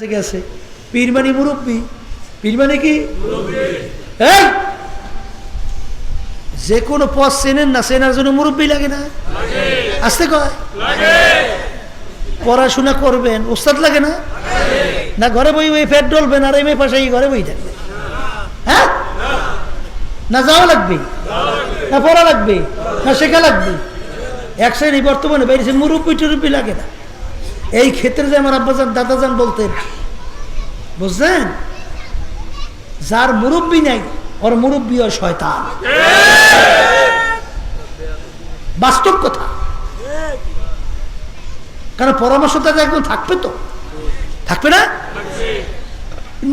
গেছে পীর মানে মুরব্বী, পীর মানে কি যে কোনো পথ চেনেন না, চেনার জন্য মুরব্বী লাগে না? আসতে কয় পড়াশোনা করবেন, ওস্তাদ লাগে না? না ঘরে বই বই পেট ডলবেন আর এম এ পাশে ঘরে বই থাকবেন? হ্যাঁ, না যাওয়া লাগবে, না পড়া লাগবে, না শেখা লাগবে? এক শ্রেণী বর্তমানে বেরিয়েছে মুরব্বী টুরব্বী লাগে না। এই ক্ষেত্রে যে আমার আব্বাজান দাদাজান বলতেন, বুঝলেন, যার মুরব্বী নাই ওর মুরব্বী হয় শয়তান। বাস্তব কথা, কারণ পরামর্শটা একদম থাকবে, তো থাকবে না?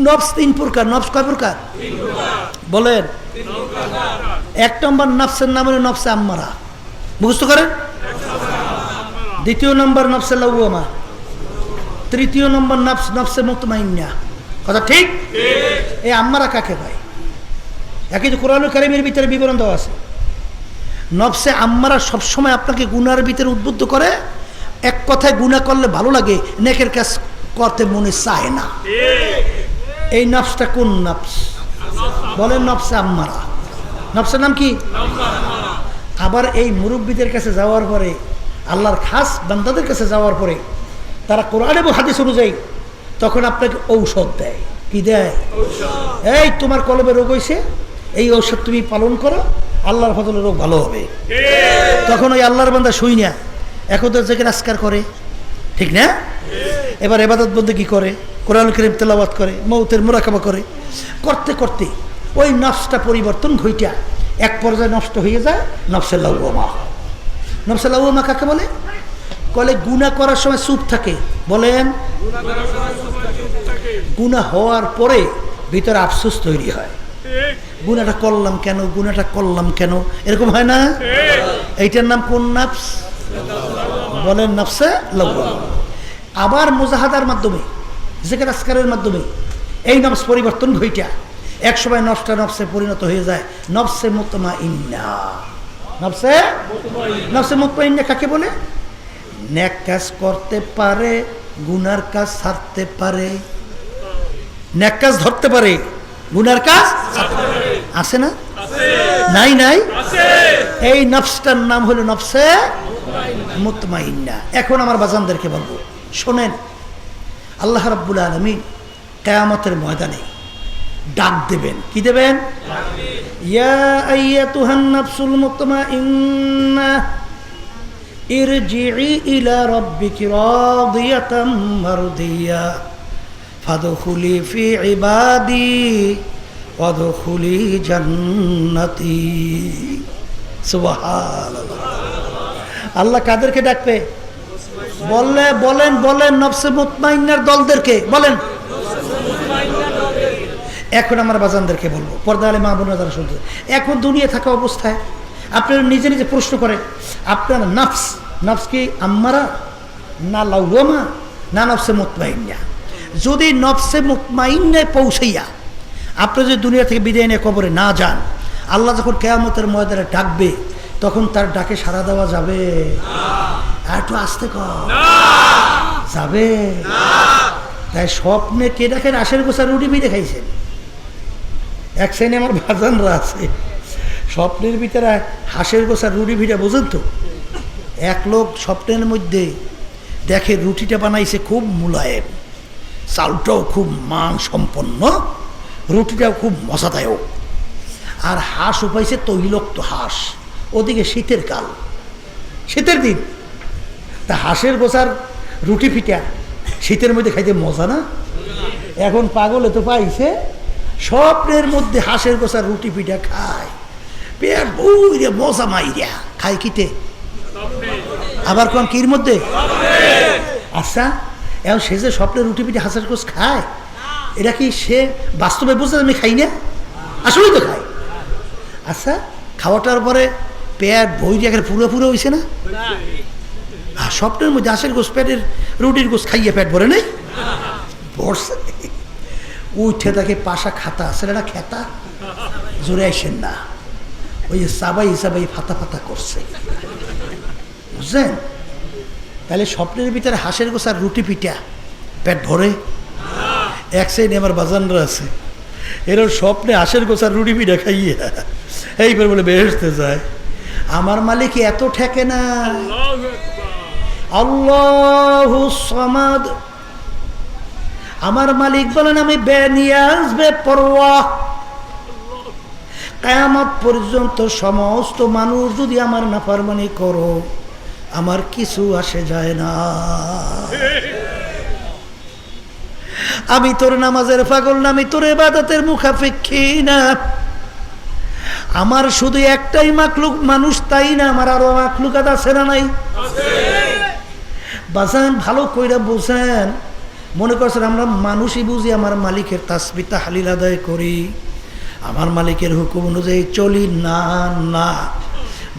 নফস তিন প্রকার। নফস কয় প্রকার বলেন? এক নম্বর নফসের নাম হলো নফসে আম্মারা, মুখস্থ করেন। দ্বিতীয় নম্বর নফসে লাওয়ামা, তৃতীয় নম্বর নফস নফসে মুতমাইন্না। কথা ঠিক? এই আম্মারা কাকে ভাই? একই তো কোরআন কারীমের ভিতরে বিবরণ দেওয়া আছে। নফসে আম্মারা সবসময় আপনাকে গুনার ভিতরে উদ্বুদ্ধ করে। এক কথায় গুনাহ করলে ভালো লাগে, নেকের কাজ করতে মনে চায় না। এই নফসটা কোন নফস বলেন? নফসে আম্মারা। নফসের নাম কি? আবার এই মুরব্বীদের কাছে যাওয়ার পরে, আল্লাহর খাস বান্দাদের কাছে যাওয়ার পরে তারা কোরআন এবং হাদিস অনুযায়ী তখন আপনাকে ঔষধ দেয়। কি দেয়? এই তোমার কলবে রোগ হয়েছে, এই ঔষধ তুমি পালন করো, আল্লাহর ফজলে রোগ ভালো হবে। তখন ওই আল্লাহর বান্দা শুই না, এখন তো যে রাজকার করে, ঠিক না? এবার ইবাদত বন্দেগী করে, কোরআন কারীম তেলাওয়াত করে, মৌতের মুরাকাবা করে, করতে করতে ওই নফসটা পরিবর্তন ঘইটা এক পর্যায়ে নষ্ট হয়ে যায় নফসে লাওয়ামা। নফসে লাওয়ামা কাকে বলে? কলে গুনাহ করার সময় চুপ থাকে। বলেন, গুনাহ হওয়ার পরে ভিতরে আফসোস তৈরি হয়, গুনাহটা করলাম কেন, গুনাহটা করলাম কেন, এরকম হয় না? এইটার নাম কোন নফস বলেন? নফসে লাওয়ামা। আবার মুজাহাদার মাধ্যমে, জিকির আজকারের মাধ্যমে এই নফস পরিবর্তন ঘইটা এক সময় নফসটা নফসে পরিণত হয়ে যায় নফসে মুতমাইন্না। নফসে মুতমাইন্না কাকে বলে? নেক কাজ করতে পারে, গুনার কাজ ছাড়তে পারে। নেক কাজ ধরতে পারে, গুনার কাজ আছে না? নাই নাই? এই নফসটার নাম হলো নফসে মুতমাইন্না। এখন আমার বাজানদেরকে বলবো, শোনেন, আল্লাহ রাব্বুল আলামিন কিয়ামতের ময়দানে ডাক দেবেন। কি দেবেন? ইয়া আইয়াতুহান নাফসুল মুতমাইন্না ইরজিই ইলা রাব্বিকি রাদিয়াতাম মারদিয়া ফাদখুলি ফি ইবাদি ওয়াদখুলি জান্নাতি। সুবহানাল্লাহ। আল্লাহ কাদেরকে ডাকবে? বলেন নফসে মুতমাইন্নার দলদেরকে বলেন। এখন আমার বাজানদেরকে বলবো, পর্দা আলে মা বোনেরা যারা শুনতে, এখন দুনিয়া থাকা অবস্থায় আপনারা নিজে নিজে প্রশ্ন করেন, আপনার নফস কি আম্মারা না লাওয়ামা না নফসে মুতমাইন্না? যদি নফসে মুতমাইন্নায় পৌঁছাইয়া আপনি যদি দুনিয়া থেকে বিদায় নিয়ে কবরে না যান, আল্লাহ যখন কিয়ামতের ময়দানে ডাকবে তখন তার ডাকে সাড়া দেওয়া যাবে? একটু আসতে যাবে? তাই স্বপ্নে কে দেখেন আশের গোছা রুটি পিঠে খাইছেন? এক শ্রেণী আমার বাজানরা আছে, স্বপ্নের ভিতরে হাঁসের গোছা রুটি পিঠা, বোঝেন তো? এক লোক স্বপ্নের মধ্যে দেখে রুটিটা বানাইছে খুব মুলায়েম, চালটাও খুব মান সম্পন্ন, রুটিটাও খুব মজাদায়ক, আর হাঁস উপাইছে তৈলক্ত হাঁস। ওদিকে শীতের কাল, শীতের দিন, তা হাঁসের গোছার রুটি পিঠা শীতের মধ্যে খাইতে মজা না? এখন পাগলে তো পাইছে, স্বপ্নের মধ্যে হাঁসের গোছার রুটি পিঠা খায়, পেট বইরে মজা মাইরা খায়। কিতে? আবার কোন কির মধ্যে? আচ্ছা, এখন সে যে স্বপ্নের রুটি পিঠা হাঁসের গোছ খায়, এটা কি সে বাস্তবে বুঝতে আমি খাই না? আসলেই তো খাই। আচ্ছা, খাওয়াটার পরে পেট বইরে একেবারে পুরো হয়েছে না? আর স্বপ্নের মধ্যে হাঁসের গোছ, পেটের রুটির গোছ খাইয়ে পেট ভরে নেই, ভরছে। উঠে তাকে পাশা খাতা, ছেলেটা খেতা, জোরে আসেন না, ওই যে সাবাই ফাতা করছে, বুঝলেন? তাহলে স্বপ্নের ভিতরে হাঁসের গোছার রুটি পিঠা পেট ভরে? এক শ্রেণী আমার বাজানরা আছে, এরা স্বপ্নে আশের গোছার রুটি পিঠা খাইয়া এইবার বলে বেহেশতে যায়। আমার মালিক এত ঠেকে না। আল্লাহু সামাদ। আমার মালিক বলেন আমি বেনিয়াজ বেপরোয়া, কিয়ামত পর্যন্ত সমস্ত মানুষ যদি আমার নাফরমানি করো আমার কিছু আসে যায় না। আমি তোর নামাজের পাগল না, আমি তোর ইবাদতের মুখাপেক্ষী না। আমার শুধু একটাই মাখলুক মানুষ তাই না, আমার আরো মাখলুকাত আছে না নাই? বাজান ভালো কইরা বুঝেন। মনে করছেন আমরা মানুষই বুঝি আমার মালিকের তাসবিহ তাহলিল আদায় করি, আমার মালিকের হুকুম অনুযায়ী চলি? না না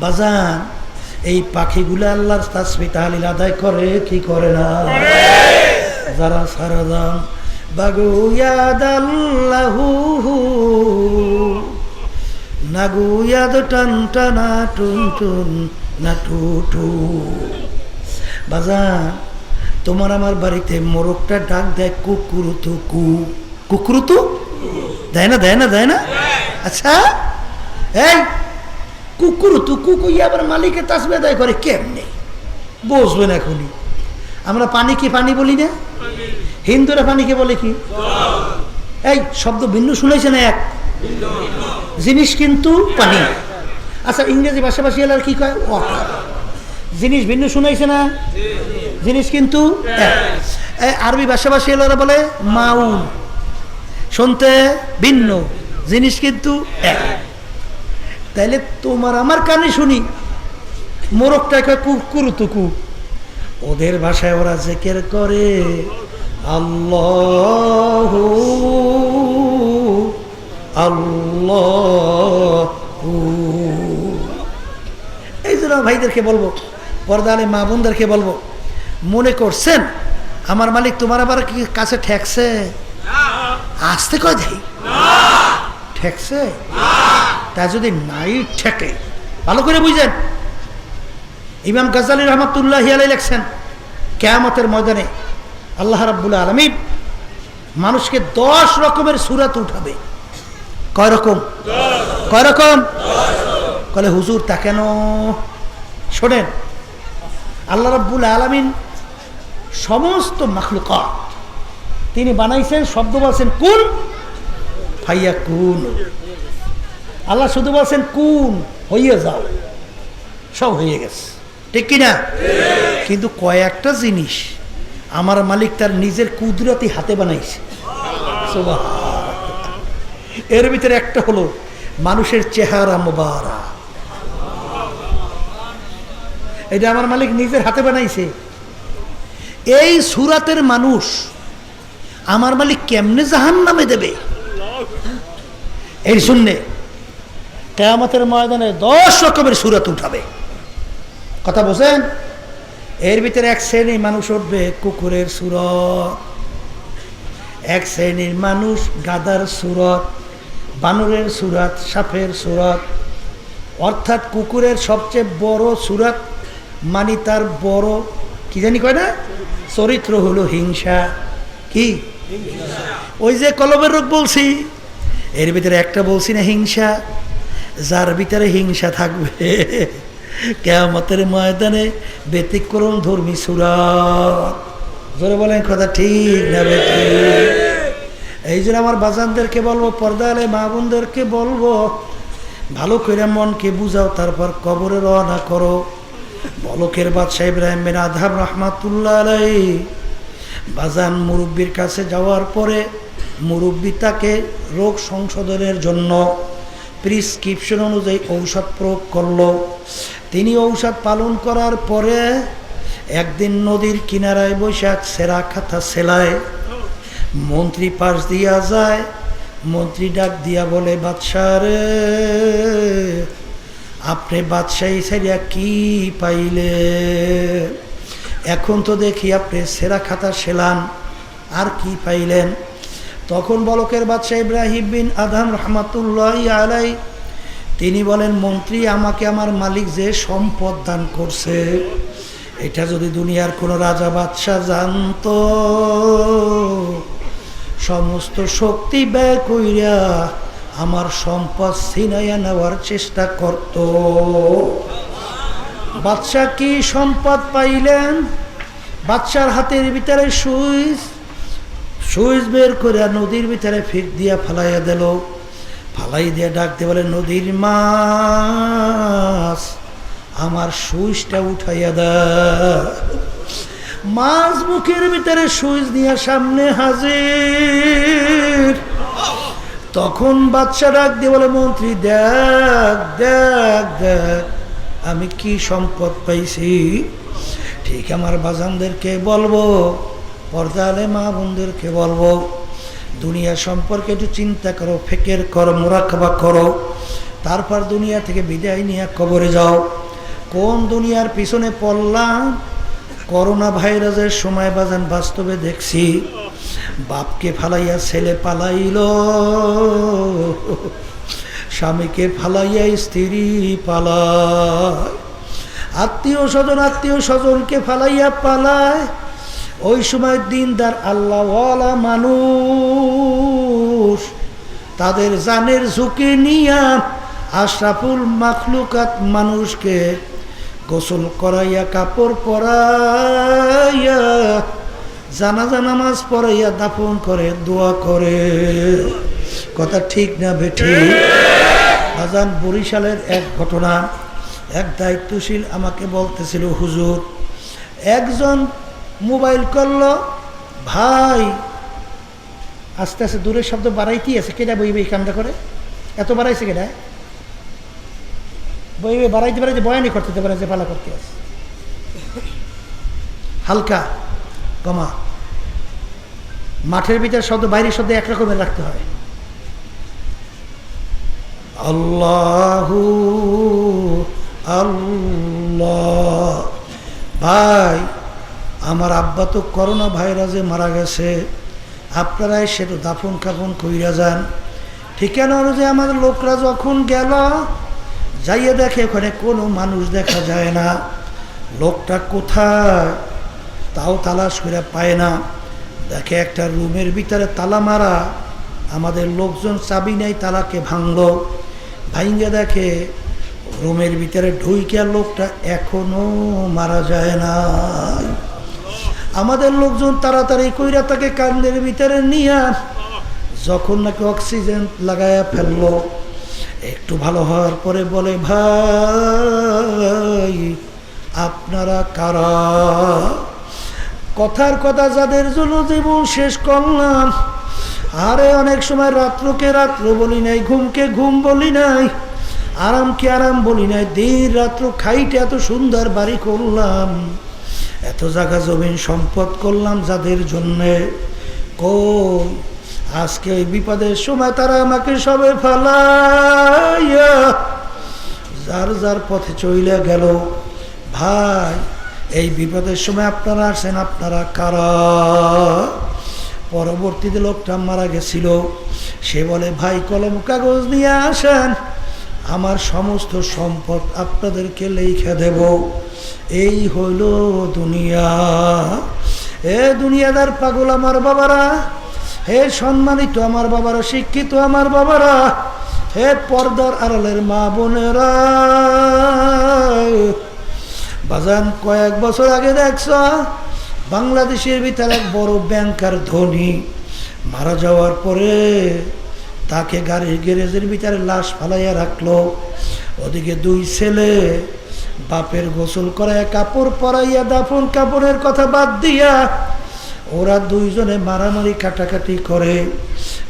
বাজান, এই পাখিগুলো আল্লাহর তাসবিহ তাহলিল আদায় করে কি করে না? যারা সারাদাম বাগুয়াদাল্লাহু নাগুয়াদ টান টানা টুন টুন না টু টু। বাজান তোমার আমার বাড়িতে মোরগটা ডাক দেয় কুকুরুতু কু, কুকুরুতু দেয় না? দেয় না? দেয় না? আচ্ছা এই কুকুরুতু কু কইয়া আবার মালিকের তাসবিহ আদায় করে কেমনে বুঝবেন এখনই। আমরা পানি কি পানি বলি না? হিন্দুরা পানিকে বলে কি? এই শব্দ ভিন্ন শুনেছে না? এক জিনিস কিন্তু পানি। আচ্ছা ইংরেজি ভাষাভাষী এলার কি কয়? ওয়াটার। জিনিস ভিন্ন শুনাইছে না? জিনিস কিন্তু আরবি ভাষাভাষী এলারা বলে মাউন, শুনতে ভিন্ন, জিনিস কিন্তু এক। তাইলে তোমার আমার কানে শুনি মোরগটা কয় কুকুরুতুকু, ওদের ভাষায় ওরা জিকির করে আল্লাহু আল্লাহু। এই জন্য ভাইদেরকে বলবো, পর্দা আলে মা বোনদেরকে বলবো, মনে করছেন আমার মালিক তোমার আবার কি কাছে ঠেকছে? আসতে কয় দেই ঠেকছে? তা যদি নাই ঠেকে ভালো করে বুঝেন। ইমাম গাজ্জালী রহমাতুল্লাহি আলাইহি লেখছেন কিয়ামতের ময়দানে আল্লাহ রাব্বুল আলামিন মানুষকে 10 রকমের সূরাত উঠাবে। কয় রকম? কয় রকম? কলে হুজুর তা কেন? শোনেন, আল্লাহ রাব্বুল আলামিন সমস্ত মাখলুকাত তিনি বানাইছেন, শব্দ বলছেন কুন ফায়াকুন। আল্লাহ শুধু বলছেন কুন, হইয়ে যাও, সব হয়ে গেছে, ঠিক কিনা? কিন্তু কয়েকটা জিনিস আমার মালিক তার নিজের কুদরতি হাতে বানাইছে। এর ভিতরে একটা হলো মানুষের চেহারা মোবারক। এটা আমার মালিক নিজের হাতে বানাইছে। এই সূরাতের মানুষ আমার মালিক কেমনে জাহান্নামে দেবে এই শুনলে কিয়ামতের ময়দানে 10 রকমের সূরাত উঠাবে। কথা বুঝেন? এর ভিতরে এক শ্রেণীর মানুষ উঠবে কুকুরের সূরত, এক শ্রেণীর মানুষ গাধার সূরত, বানরের সূরত, সাপের সূরত। অর্থাৎ কুকুরের সবচেয়ে বড় সূরত মানে তার বড় কি জানি কয় না চরিত্র হলো হিংসা। কি? ওই যে কলবের রোগ বলছি, এর ভিতরে একটা বলছি না হিংসা। যার ভিতরে হিংসা থাকবে কিয়ামতের ময়দানে ব্যতিক্রম ধর্মী সূরত। জোরে বলেন কথা ঠিক না বেঠিক? এই জন্য আমার বাজানদেরকে বলবো, পর্দা আলে মা বোনদেরকে বলবো, ভালো করে মনকে বুঝাও, তারপর কবরে রওনা করো। বলকের বাদশাহ ইব্রাহিম বিন আদহাম রহমাতুল্লাহ আলাইহি বাজান মুরব্বির কাছে যাওয়ার পরে মুরব্বি তাকে রোগ সংশোধনের জন্য প্রিসক্রিপশন অনুযায়ী ঔষধ প্রয়োগ করলো। তিনি ঔষধ পালন করার পরে একদিন নদীর কিনারায় বৈশাখ সেরা খাতা সেলায় মন্ত্রী পাশ দিয়া যায়। মন্ত্রী ডাক দিয়া বলে, বাদশাহ রে, আপনি বাদশাহী ছাড়িয়া কি পাইলে? এখন তো দেখি আপনি সেরা খাতা সেলান, আর কি পাইলেন? তখন বলকের বাদশাহ ইব্রাহিম বিন আদহাম রহমাতুল্লাহি আলাইহি তিনি বলেন, মন্ত্রী, আমাকে আমার মালিক যে সম্পদ দান করছে এটা যদি দুনিয়ার কোনো রাজা বাদশাহ জানতো সমস্ত শক্তি ব্যয় কইরা আমার সম্পদ ছিনাইয়া নেওয়ার চেষ্টা করত। বাদশা কি সম্পদ পাইলেন? বাদশার হাতের ভিতরে সুইচ বের করে নদীর ভিতরে ফিক দিয়া ফালাইয়া দিল। ফালাই দিয়ে ডাকতে বলে, নদীর মাছ আমার সুইচটা উঠাইয়া দেয়। মাছ মুখের ভিতরে সুইচ দিয়া সামনে হাজির। তখন বাদশা ডাক দিয়ে বলে, মন্ত্রী দেখ দেখ দেখ আমি কি সম্পদ পাইছি। ঠিক আমার বাজানদেরকে বলবো, পর্দা আলে মা বোনদেরকে বলবো, দুনিয়া সম্পর্কে একটু চিন্তা করো, ফিকির করো, মুরাকাবা করো, তারপর দুনিয়া থেকে বিদায় নিয়ে কবরে যাও। কোন দুনিয়ার পিছনে পড়লাম? করোনা ভাইরাসের সময় বাজান বাস্তবে দেখছি, বাপকে ফালাইয়া ছেলে পালাইল, স্বামীকে ফালাইয়া স্ত্রী পালায়, আত্মীয় স্বজনকে ফালাইয়া পালায়। ওই সময় দিনদার আল্লাহওয়ালা মানুষ তাদের জানের ঝুঁকি নিয়া আশরাফুল মাখলুকাত মানুষকে গোসল করাইয়া, কাপড় পরাইয়া, জানাজা নামাজ পড়াইয়া দাফন করে, দোয়া করে। কথা ঠিক না বেঠি? বাজান বরিশালের এক ঘটনা, এক দায়িত্বশীল আমাকে বলতেছিল, হুজুর একজন মোবাইল করলো, ভাই আস্তে আস্তে দূরের শব্দ বাড়াইতেই আছে, কেটা বইবে এই কামটা করে, এত বাড়াইছে কেটা, বইবে বাড়াইতে বাড়াইতে বয়ানি করতে পারে যে পালা করতে আছে, হালকা কমা, মাঠের ভিতরে শব্দ বাইরের শব্দ একরকমের রাখতে হয়। আল্লাহু আল্লাহ। ভাই আমার আব্বা তো করোনা ভাইরাসে মারা গেছে, আপনারা সেটা দাফন কাফন কইরা যান। ঠিকানা অনুযায়ী আমাদের লোকরা যখন গেল, যাইয়ে দেখে ওখানে কোনো মানুষ দেখা যায় না। লোকটা কোথায় তাও তালাশ করে পায় না। দেখে একটা রুমের ভিতরে তালা মারা, আমাদের লোকজন চাবি নেই, তালাকে ভাঙলো, ভাঙ্গে দেখে রুমের ভিতরে ঢুইকা লোকটা এখনো মারা যায় না। আমাদের লোকজন তাড়াতাড়ি কইরা তাকে কান্দের ভিতরে নিয়ে যখন নাকি অক্সিজেন লাগায়া ফেললো, একটু ভালো হওয়ার পরে বলে, ভাই আপনারা কারা? কথার কথা, যাদের জন্য জীবন শেষ করলাম। আরে অনেক সময় রাত্রকে রাত্র বলি নাই, ঘুমকে ঘুম বলি নাই, আরামকে আরাম বলি নাই, দিন রাত্র খাইতে এত সুন্দর বাড়ি করলাম, এত জায়গা জমিন সম্পদ করলাম যাদের জন্যে। কই আজকে ওই বিপদের সময় তারা আমাকে সবে ফালাইয়া যার যার পথে চইলে গেল। ভাই এই বিপদের সময় আপনারা আসেন, আপনারা কারা? পরবর্তীতে লোকটা মারা গেছিল, সে বলে, ভাই কলম কাগজ নিয়ে আসেন, আমার সমস্ত সম্পদ আপনাদেরকে লেখা দেব। এই হইল দুনিয়া। এ দুনিয়াদার পাগল আমার বাবারা, হে সম্মানিত আমার বাবারা, শিক্ষিত আমার বাবারা, হে পর্দার আড়ালের মা বোনেরা, বাজান কয়েক বছর আগে দেখছ বাংলাদেশের ভিতরে এক বড় ব্যাংকার ধনী মারা যাওয়ার পরে তাকে গাড়ির গ্যারেজের ভিতরে লাশ ফালাইয়া রাখলো। ওদিকে দুই ছেলে বাপের গোসল করায়, কাপড় পরাইয়া, দাফন কাপড়ের কথা বাদ দিয়া ওরা দুইজনে মারামারি কাটাকাটি করে,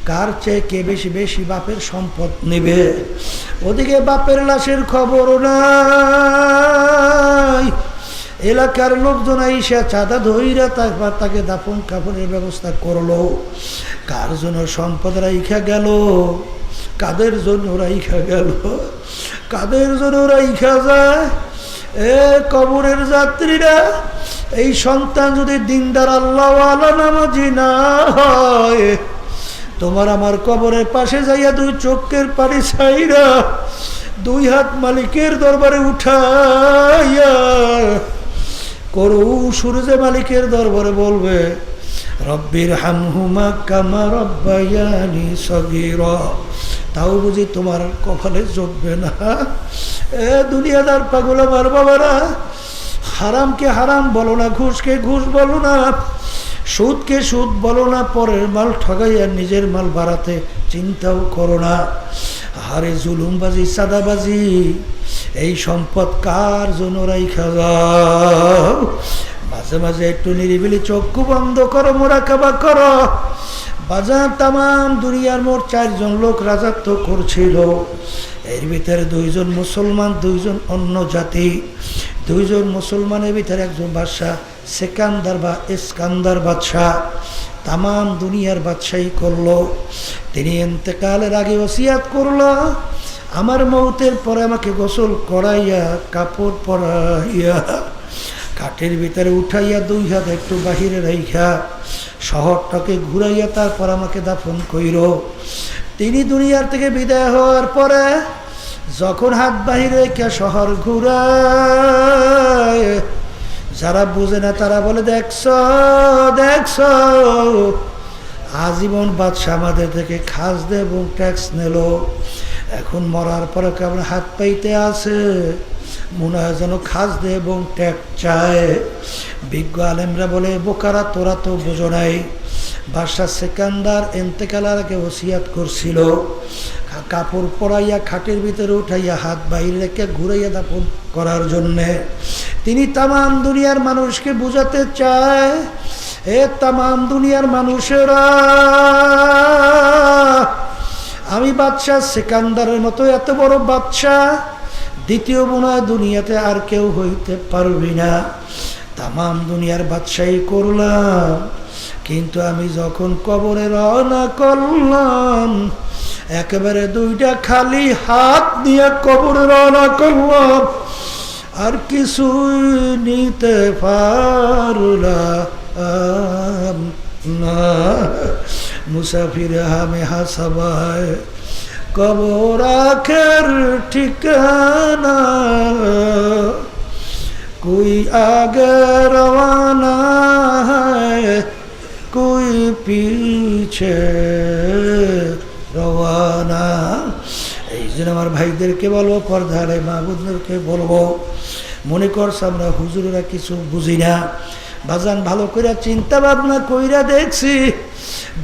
কার চেয়ে কে বেশি বেশি বাপের সম্পদ নেবে। ওদিকে বাপের লাশের খবর নাই, এলাকার লোকজন আইসা চাঁদা ধইরা তারপর তাকে দাফন কাপড়ের ব্যবস্থা করলো। কার জন্য সম্পদ রাইখা গেল, কাদের জন্য রাইখা গেল, কাদের জন্য রাইখা যায়। এ কবরের যাত্রীরা, এই সন্তান যদি দিনদার আল্লাহওয়ালা নামাজি না হয়, তোমার আমার কবরের পাশে যাইয়া দুই চোখের পানি ছাইরা দুই হাত মালিকের দরবারে উঠাইয়া করু সূর্যে মালিকের দরবারে বলবে, রব্বির হামহুমা কামা রব্বায়ানি সগীরা। তাও বুঝি তোমার কপালে জুটবে না? এ দুনিয়াদার পাগল আমার বাবারা, হারামকে হারাম বলো না, ঘুষকে ঘুষ বলো না, সুদকে সুদ বলো না, পরের মাল ঠগাইয়া নিজের মাল বাড়াতে চিন্তাও করো না। হারে জুলুমবাজি, সাদাবাজি, এই সম্পদ কার জন্য রাইখা যাও? মাঝে মাঝে একটু নিরিবিলি চক্ষু বন্ধ করো, মোরাকাবা করো। বাজার তামাম দুনিয়ার মোট 4 জন লোক রাজত্ব করছিল। এর ভিতরে 2 জন মুসলমান, 2 জন অন্য জাতি। 2 জন মুসলমানের ভিতরে একজন বাদশাহ, সেকান্দার বা ইস্কান্দার বাদশাহ, তামাম দুনিয়ার বাদশাহী করলো। তিনি ইন্তেকালের আগে ওসিয়াত করলো, আমার মৌতের পরে আমাকে গোসল করাইয়া, কাপড় পরাইয়া, কাঠের ভিতরে উঠাইয়া 2 হাত একটু বাহিরে রাইখা শহরটাকে ঘুরাইয়া তারপর আমাকে দাফন কইর। তিনি দুনিয়ার থেকে বিদায় হওয়ার পরে যখন হাত বাহিরে রেখে শহর ঘুরায়, যারা বুঝে না তারা বলে, দেখছ দেখছ, আজীবন বাদশাহ আমাদের থেকে খাস দে এবং ট্যাক্স নিল, এখন মরার পরে কেমন হাত পাইতে আছে, মনে হয় যেন খাস দে এবং ট্যাক্স চায়। বিজ্ঞ আলেমরা বলে, বোকারা তোরা তো বোঝো নাই, বাদশাহ সেকান্দার ইন্তেকালের আগে ওসিয়াত করছিল কাপড় পরাইয়া খাটের ভিতরে উঠাইয়া হাত বাইরে রেখে ঘুরাইয়া দাফন করার জন্যে। তিনি তামাম দুনিয়ার মানুষকে বুঝাতে চায়, এ তামাম দুনিয়ার মানুষেরা, আমি বাদশাহ সেকান্দারের মতো এত বড় বাদশাহ দ্বিতীয় মনে হয় দুনিয়াতে আর কেউ হইতে পারবি না। তামাম দুনিয়ার বাদশাহী করলাম, কিন্তু আমি যখন কবরে রওনা করলাম, একেবারে 2টা খালি হাত নিয়ে কবরে রওনা করলাম, আর কিছুই নিতে পারলাম না। মুসাফির হামে হাসাবায় কবর আখের ঠিকানা, कोई आगे रवाना है कोई पीछे रवाना। এই জন্য আমার ভাইদেরকে বলবো, পর্দারে মা বোনদেরকে বলবো, মনে করছে আমরা হুজুরেরা কিছু বুঝি না। বাজান ভালো করে চিন্তা ভাবনা কইরা দেখছি,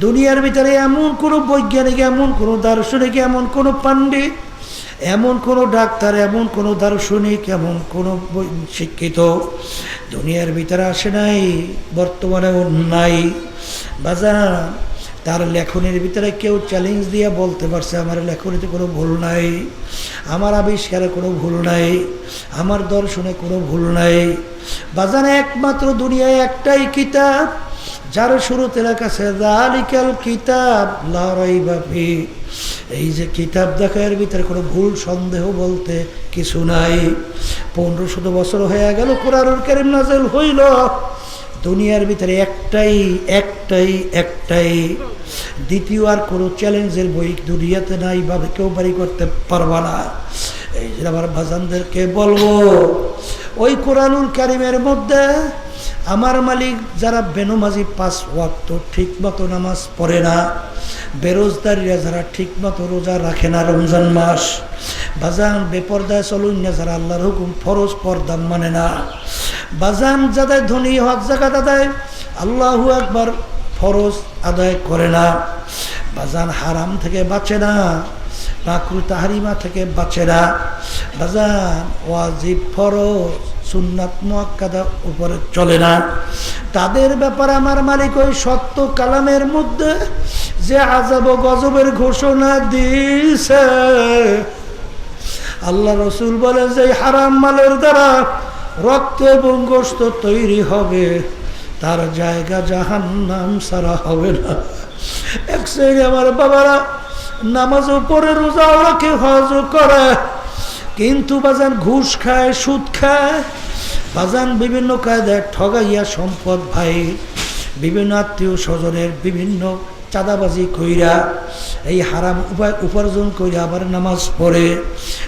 দুনিয়ার ভিতরে এমন কোনো বৈজ্ঞানিক, এমন কোনো দার্শনিক, এমন কোনো পণ্ডিত, এমন কোনো ডাক্তার, এমন কোনো দার্শনিক, এমন কোনো শিক্ষিত দুনিয়ার ভিতরে আসে নাই, বর্তমানেও নাই। বাজান তার লেখনের ভিতরে কেউ চ্যালেঞ্জ দিয়ে বলতে পারছে, আমার লেখনীতে কোনো ভুল নাই, আমার আবিষ্কারে কোনো ভুল নাই, আমার দর্শনে কোনো ভুল নাই। বাজান একমাত্র দুনিয়ায় একটাই কিতাব, যার শুরুতে লেখা আছে যালিকাল কিতাব লা রাইবা ফি। এই যে কিতাব দেখা, এর ভিতরে কোনো ভুল সন্দেহ বলতে কিছু নাই। 1500 বছর হয়ে গেল কোরআনুল কারীম নাযিল হইল, দুনিয়ার ভিতরে একটাই একটাই একটাই, দ্বিতীয় আর কোনো চ্যালেঞ্জের বই দুনিয়াতে নাই, বা কেউ বাড়ি করতে পারবা না। এই যে আমার বাজানদেরকে বলবো, ওই কোরআনুল কারীমের মধ্যে আমার মালিক যারা বেনমাজি 5 ওয়াক্ত ঠিক মতো নামাজ পড়ে না, বেরোজগারিরা যারা ঠিক মতো রোজা রাখে না রমজান মাস, বাজান বেপর্দায় চলুন না যারা আল্লাহর হুকুম ফরজ পর্দা মানে না, বাজান যাদের ধনী হক জাকাত আদায় আল্লাহু আকবার ফরজ আদায় করে না, বাজান হারাম থেকে বাঁচে না, মাকরুহ তাহরিমা থেকে বাঁচে না, বাজান ওয়াজিব ফরজ সুন্নাত মুআক্কাদা উপরে চলে না, তাদের ব্যাপারে আমার মালিক ওই সত্য কালামের মধ্যে যে আযাব ও গজবের ঘোষণা দিয়েছে। আল্লাহ রসুল বলে যে হারাম মালের দ্বারা রক্ত এবং গোশত তৈরি হবে, তার জায়গা জাহান্নাম ছাড়া হবে না। এক শ্রেণী আমার বাবারা নামাজও পড়ে, রোজাও রাখে, হজও করে, কিন্তু বাজান ঘুষ খায়, সুদ খায়, বাজান বিভিন্ন কায়দায় ঠগাইয়া সম্পদ ভাই, বিভিন্ন আত্মীয় স্বজনের বিভিন্ন চাঁদাবাজি কইরা এই হারাম উপার্জন কইরা আবার নামাজ পড়ে।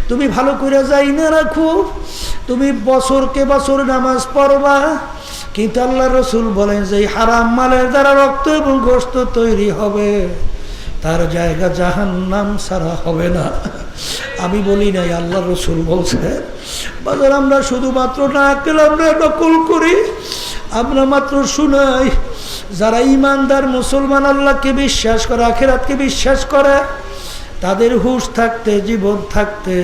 তুমি ভালো কইরা যাই না রাখো, তুমি বছরকে বছর নামাজ পড়বা, কিন্তু আল্লাহ রসুল বলেন যে হারাম মালের দ্বারা রক্ত এবং গোশত তৈরি হবে, তার জায়গা জাহান্নাম ছাড়া হবে না। আমি বলি নাই, আল্লাহ রসুল বলছে। বাজার আমরা শুধুমাত্র না কেলে আমরা নকল করি, আমরা মাত্র শুনাই। যারা ইমানদার মুসলমান, আল্লাহকে বিশ্বাস করে, আখিরাতকে বিশ্বাস করে, তাদের হুঁশ থাকতে, জীবন থাকতে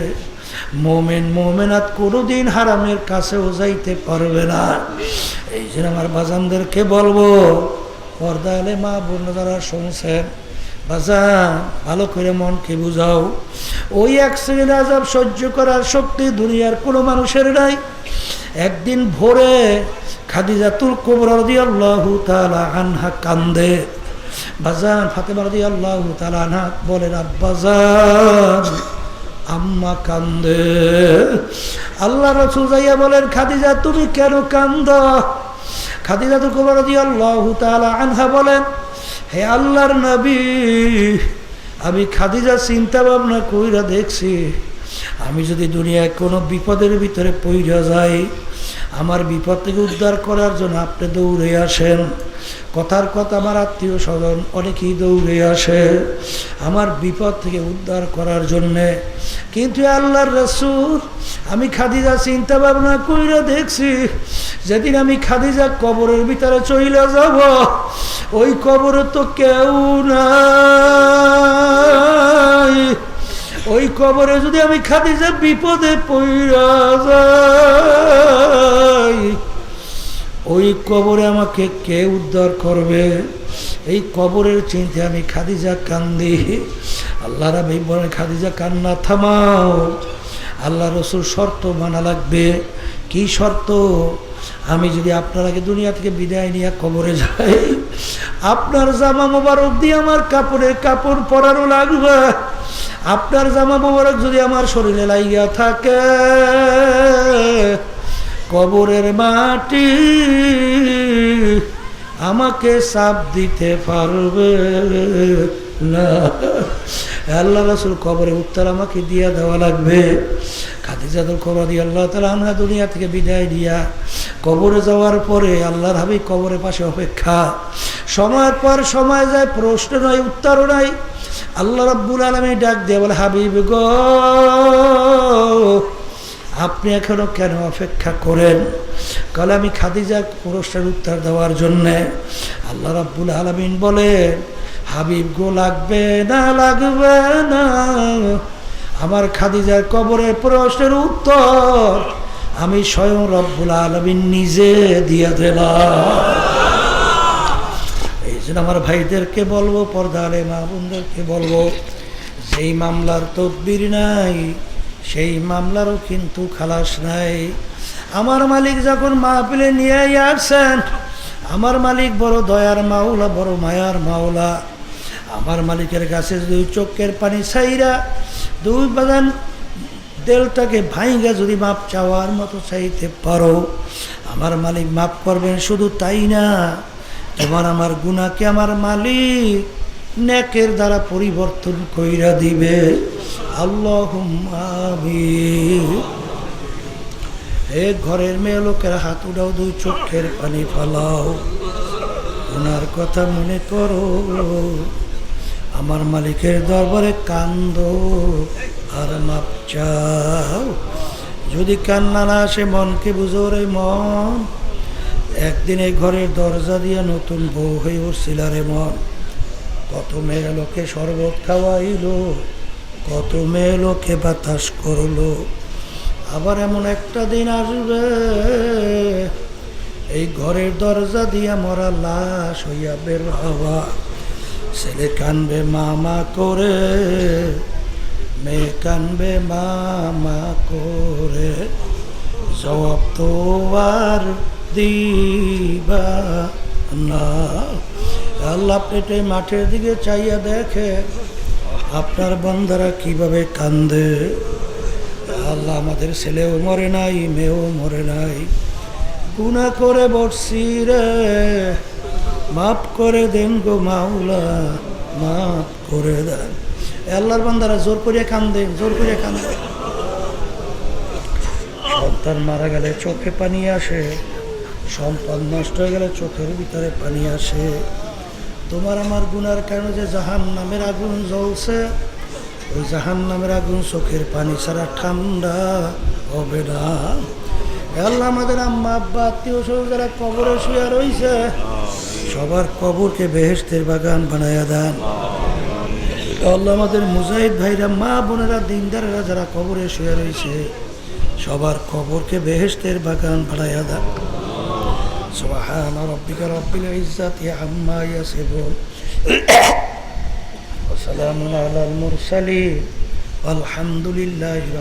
মোমেন মোমেনাত কোনোদিন হারামের কাছেও যাইতে পারবে না। এই জন্য আমার বাজানদেরকে বলবো, পর্দা আলে মা বোন যারা শুনছেন, বাজান ভালো করে মনকে বুঝাও। ওই এক শ্রেণীর আযাব সহ্য করার শক্তি দুনিয়ার কোনো মানুষের নাই। একদিন ভোরে খাদিজাতুল কুবরা রাদিয়াল্লাহু তাআলা আনহা কান্দে। বাজান ফাতেমা রাদিয়াল্লাহু তাআলা আনহা বলেন, আব্বাজান আম্মা কান্দে। আল্লাহ রাসূল যাইয়া বলেন, খাদিজা তুমি কেন কান্দো? খাদিজাতুল কুবরা রাদিয়াল্লাহু তাআলা আনহা বলেন, হে আল্লাহর নবী, আমি খাদিজা চিন্তা ভাবনা কইরা দেখছি, আমি যদি দুনিয়ায় কোনো বিপদের ভিতরে পইরা যাই, আমার বিপদ থেকে উদ্ধার করার জন্য আপনি দৌড়ে আসেন। কথার কথা আমার আত্মীয় স্বজন অনেকেই দৌড়ে আসে আমার বিপদ থেকে উদ্ধার করার জন্যে। কিন্তু আল্লাহর রাসূল, আমি খাদিজা চিন্তা ভাবনা কইরা দেখছি, যেদিন আমি খাদিজা কবরের ভিতরে চইলা যাব, ওই কবরে তো কেউ নাই। ওই কবরে যদি আমি খাদিজা বিপদে পইরা যাই, ওই কবরে আমাকে কে উদ্ধার করবে? এই কবরের চিন্তা আমি খাদিজা কান্দি। আল্লাহ রাব্বি বলেন, খাদিজা কান্না থামাও। আল্লাহ রসুল শর্ত মানা লাগবে। কি শর্ত? আমি যদি আপনার আগে দুনিয়া থেকে বিদায় নিয়ে কবরে যাই, আপনার জামা মোবারক দিয়ে আমার কাপড়ের কাপড় পরানো লাগবে। আপনার জামা মোবারক যদি আমার শরীরে লাইগা থাকে, কবরের মাটি আমাকে চাপ দিতে পারবে না। আল্লাহ রাসূল কবরে উত্তর আমাকে দিয়া দেওয়া লাগবে। খাদিজাতুল কুবরা রাদিয়াল্লাহু তাআলা আনহা দুনিয়া থেকে বিদায় দিয়া কবরে যাওয়ার পরে আল্লাহর হাবিব কবরের পাশে অপেক্ষা। সময়ের পর সময় যায়, প্রশ্ন নাই, উত্তরও নাই। আল্লাহ রাব্বুল আলামিন ডাক দিয়ে বলে, হাবিব গো, আপনি এখনো কেন অপেক্ষা করেন? কাল আমি খাদিজা প্রশ্নের উত্তর দেওয়ার জন্যে। আল্লাহ রাব্বুল আলামিন বলে, হাবিব গো, লাগবে না, লাগবে না, আমার খাদিজার কবরের প্রশ্নের উত্তর আমি স্বয়ং রব্বুল আলামিন নিজে দিয়ে দিলাম। এই জন্য আমার ভাইদেরকে বলবো, পর্দা আলে মা বোনদেরকে বলবো, যেই মামলার তদবির নাই, সেই মামলারও কিন্তু খালাস নাই। আমার মালিক যখন মাহফিলে নিয়ে আসছেন, আমার মালিক বড় দয়ার মাওলা, বড় মায়ার মাওলা। আমার মালিকের কাছে দুই চোখের পানি ছাইরা, দুই বাগান দেলটাকে ভাইঙ্গা যদি মাপ চাওয়ার মতো চাইতে পারো, আমার মালিক মাপ করবেন। শুধু তাই না, তোমার আমার গুনাহকে আমার মালিক নেকের দ্বারা পরিবর্তন কইরা দিবে। আল্লাহুম্মা আমিন। হে ঘরের মেয়ে লোকের হাত উঠাও, দুই চোখের পানি ফালাও, ওনার কথা মনে করো, আমার মালিকের দরবারে কান্দো আর মাপ চাও। যদি কান্না না আসে, মনকে বুঝো রে মন, একদিন এই ঘরের দরজা দিয়ে নতুন বউ হয়ে উঠছিল রে মন। কত মেয়ে লোকে শরবত খাওয়াইলো, কত মেয়ে লোকে বাতাস করলো। আবার এমন একটা দিন আসবে, এই ঘরের দরজা দিয়া মরা লাশ হইয়া বের হওয়া। ছেলে কানবে মামা করে, মেয়ে কানবে মামা করে, জবাব তো আর দিবা না। আল্লাহ পেটে মাঠের দিকে চাইয়া দেখে আপনার বান্দারা কিভাবে কান্দে। আল্লাহ আমাদের ছেলেও মরে নাই, মেয়েও মরে নাই, গুনাহ করে বসছি রে, মাফ করে দেন গো মাওলা, মাফ করে দেন। আল্লাহর বান্দারা জোর করে কান্দে, জোর করে কান্দে। সন্তান মারা গেলে চোখে পানি আসে, সম্পদ নষ্ট হয়ে গেলে চোখের ভিতরে পানি আসে। তোমার আমার গুনার কারণে যে জাহান্নামের আগুন জ্বলছে, ওই জাহান্নামের আগুন চোখের পানি ছাড়া ঠান্ডা হবে না। আল্লাহ আমাদের আম্মা আব্বা আত্মীয় স্বজন যারা কবরে শুয়ে রয়েছে, সবার কবরকে বেহেশতের বাগান বানায়া দেন। আল্লাহ আমাদের মুজাহিদ ভাইরা, মা বোনেরা, দিনদারেরা যারা কবরে শুয়ে রয়েছে, সবার কবরকে বেহেশতের বাগান বানায়া দেন। সুবহান রাব্বিকা রাব্বিল ইজ্জাতি আম্মা ইয়াসিফুন ওয়া সালামুন আলাল মুরসালিন আলহামদুলিল্লাহি।